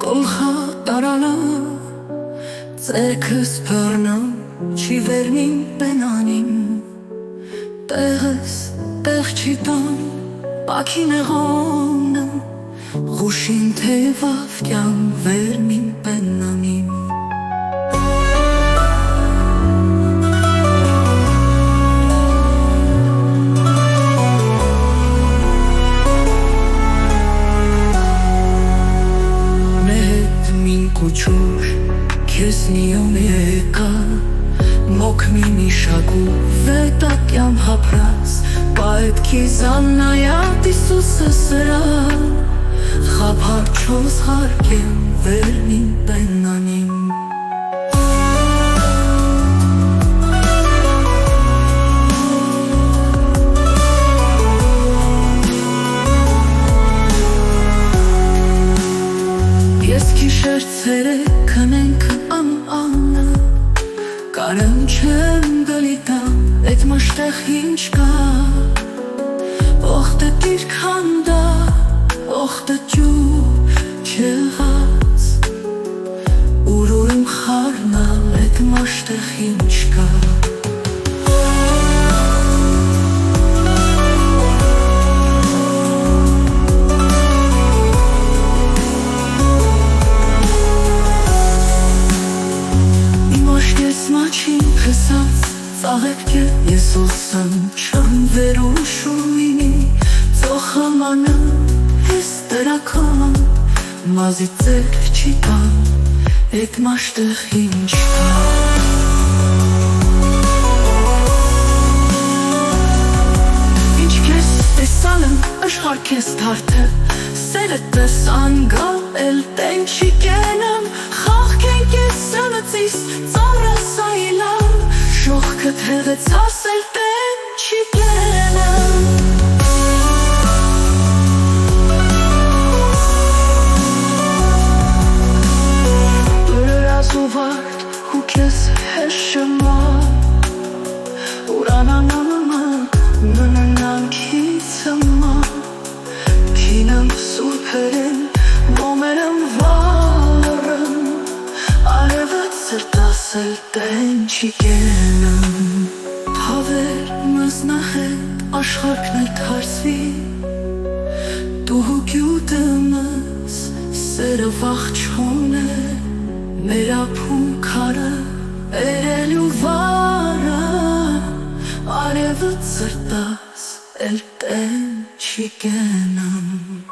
գոլխա տարանա ձերքս բռնա չի վերնին բենանին տեղս տեղ չի տան բաքի նեղոնը խուշին թևավ կյան վերնին բենանին Կուչուր քեզ նիոն եկա մոք մի միշակու վետակյամ հապրած պայտքի զաննայատ Իսուսը սրա խապար չոզ հարկեմ վերնին բենանին Կիշեր ցերեքն ենք անանը Կարեմ չեմ գլիտա էդ մաշտեղ ինչ կա Ողտը տիրքանդա ողտը ջուր չեղած Ուրուրում խարնալ էդ մաշտեղ ինչ կա Մաչին խսած ծաղեք է Եսուսն չեմ վերուշումինի ծոխամանը ես դրական մազի ձերք չի տան էդ մաշտեղ ինչ կա Ինչ կես տեսալն աշխար կես թարդը սերը տեսան գա էլ տեն չի կենեմ խաղ կեն կես սնծիս Շողքդ հեղեցաս էլ տեն չի կենեմ Բրրազ ու վարդ ու կեզ հեշմա Ուրանանամը նննանքից ըմա Կինեմ սուրպերեն մոմերեմ վարըմ Արևը ծրտաս էլ տեն չի կենեմ Հավեր մզնահետ աշխարքն էլ թարսվի Դու հուգյութըմս սերը վաղճոն է Մեր ապում քարը էրել ու վարը Արևը ծրտաս էլ տեն չի կենեմ